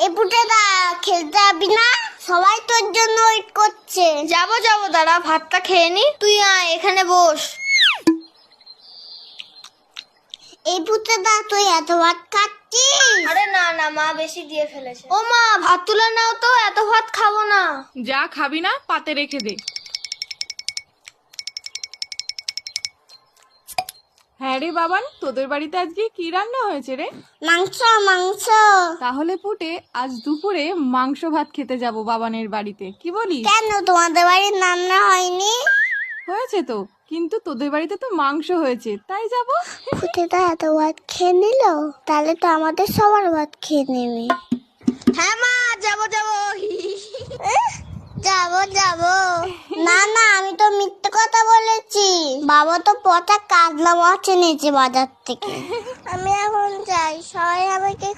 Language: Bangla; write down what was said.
এ পুটেদা খেলতে যাবি না? সবাই তোর জন্য ওয়েট করছে। যাবো দাঁড়া, ভাতটা খেয়ে নি। তুই আয়, এখানে বস। এই পুটেদা তুই এত ভাত খাচ্ছিস? আরে না মা বেশি দিয়ে ফেলেছে। ও মা, ভাত তুলে নাও তো, এত ভাত খাবো না। যা খাবি না পাতে রেখে দে। হ্যাঁ রে বাবান, তোদের বাড়িতে আজকে কি রান্না হয়েছে রে? মাংস মাংস। তাহলে পুটে আজ দুপুরে মাংস ভাত খেতে যাব বাবানের বাড়িতে, কি বলিস? কেন তোমাদের বাড়ির রান্না হয়নি? হয়েছে তো, কিন্তু তোদের বাড়িতে তো মাংস হয়েছে, তাই যাব। পুটেদা এত ভাত খেয়ে নিল, তাহলে তো আমাদের সবার ভাত খেয়ে নেবে। হ্যাঁ মা, যাবো যাবো। না আমি তো মিথ্যে কথা বলেছি। বাবা তো পচা কাতলা মাছ এনেছে বাজার থেকে। আমি এখন যাই, সবাই আমাকে